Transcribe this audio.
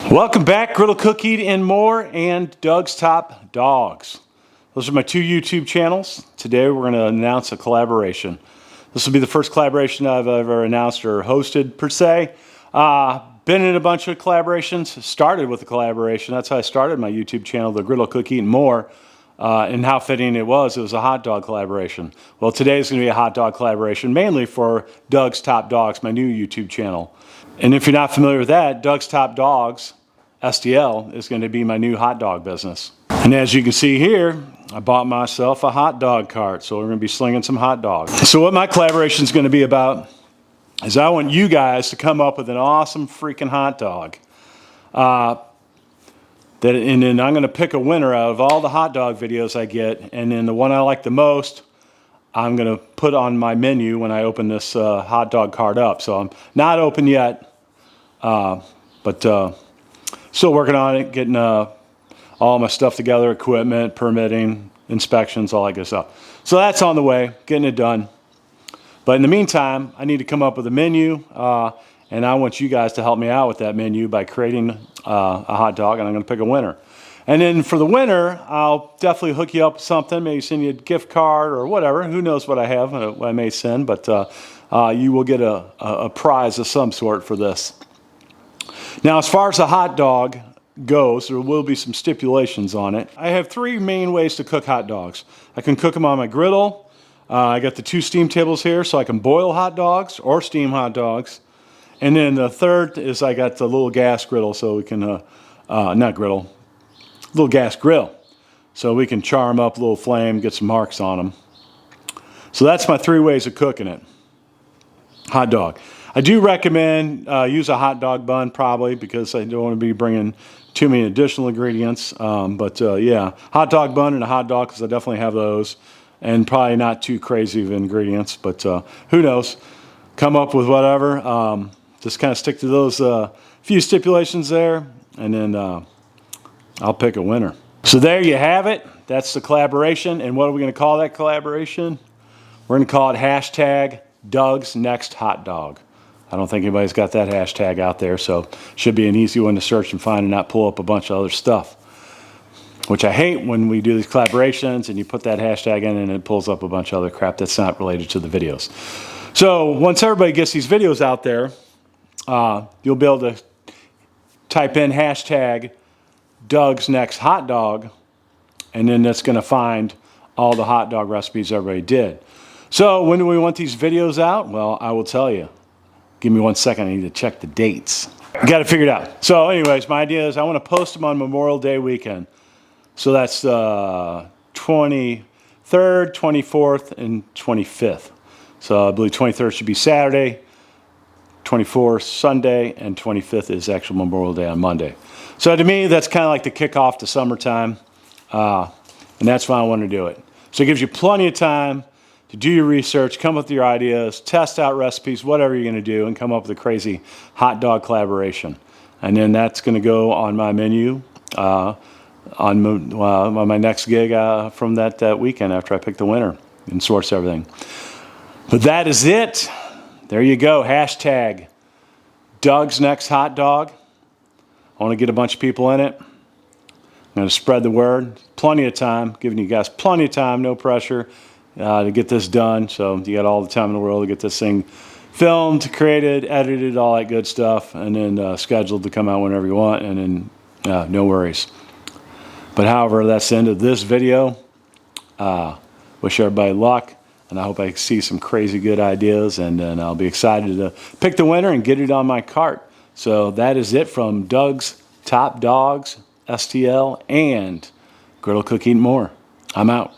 Welcome back, Griddle, Cook, Eat, and More, and Doug's Top Dogs. Those are my two YouTube channels. Today we're going to announce a collaboration. This will be the first collaboration I've ever announced or hosted, per se. Been in a bunch of collaborations, started with a collaboration. That's how I started my YouTube channel, the Griddle, Cook, Eat, and More. And how fitting it was a hot dog collaboration. Well, today is going to be a hot dog collaboration, mainly for Doug's Top Dogs, my new YouTube channel. And if you're not familiar with that, Doug's Top Dogs, STL, is going to be my new hot dog business. And as you can see here, I bought myself a hot dog cart, so we're going to be slinging some hot dogs. So what my collaboration is going to be about is I want you guys to come up with an awesome freaking hot dog. And then I'm going to pick a winner out of all the hot dog videos I get, and then the one I like the most, I'm going to put on my menu when I open this hot dog cart up. So I'm not open yet, but still working on it, getting all my stuff together, equipment, permitting, inspections, all that good stuff. So that's on the way, getting it done. But in the meantime, I need to come up with a menu, and I want you guys to help me out with that menu by creating a hot dog, and I'm going to pick a winner. And then for the winner, I'll definitely hook you up with something, maybe send you a gift card or whatever. Who knows what I have, what I may send, but you will get a prize of some sort for this. Now, as far as the hot dog goes, there will be some stipulations on it. I have three main ways to cook hot dogs. I can cook them on my griddle. I got the two steam tables here, so I can boil hot dogs or steam hot dogs. And then the third is I got the little gas griddle, so we can, not griddle, little gas grill. So we can char them up a little flame, get some marks on them. So that's my three ways of cooking it. Hot dog. I do recommend use a hot dog bun probably because I don't want to be bringing too many additional ingredients. Yeah, hot dog bun and a hot dog because I definitely have those. And probably not too crazy of ingredients, but who knows? Come up with whatever. Just kind of stick to those few stipulations there, and then I'll pick a winner. So there you have it. That's the collaboration. And what are we going to call that collaboration? We're going to call it hashtag Doug's Next Hot Dog. I don't think anybody's got that hashtag out there, so should be an easy one to search and find and not pull up a bunch of other stuff. Which I hate when we do these collaborations and you put that hashtag in and it pulls up a bunch of other crap that's not related to the videos. So once everybody gets these videos out there, you'll be able to type in hashtag Doug's Next Hot Dog, and then that's going to find all the hot dog recipes everybody did. So when do we want these videos out? Well, I will tell you. Give me 1 second. I need to check the dates. Got to figure it out. So anyways, my idea is I want to post them on Memorial Day weekend. So that's 23rd, 24th, and 25th. So I believe 23rd should be Saturday, 24th Sunday, and 25th is actual Memorial Day on Monday. So to me, that's kind of like the kickoff to summertime, and that's why I want to do it. So it gives you plenty of time to do your research, come up with your ideas, test out recipes, whatever you're going to do, and come up with a crazy hot dog collaboration. And then that's going to go on my menu on my next gig from that weekend after I pick the winner and source everything. But that is it. There you go. Hashtag Doug's Next Hot Dog. I want to get a bunch of people in it. I'm going to spread the word. Plenty of time. Giving you guys plenty of time, no pressure to get this done. So you got all the time in the world to get this thing filmed, created, edited, all that good stuff, and then scheduled to come out whenever you want, and then no worries. But however, that's the end of this video. Wish everybody luck, and I hope I see some crazy good ideas, and then I'll be excited to pick the winner and get it on my cart. So that is it from Doug's Top Dogs, STL, and Griddle, Cook, Eat, More. I'm out.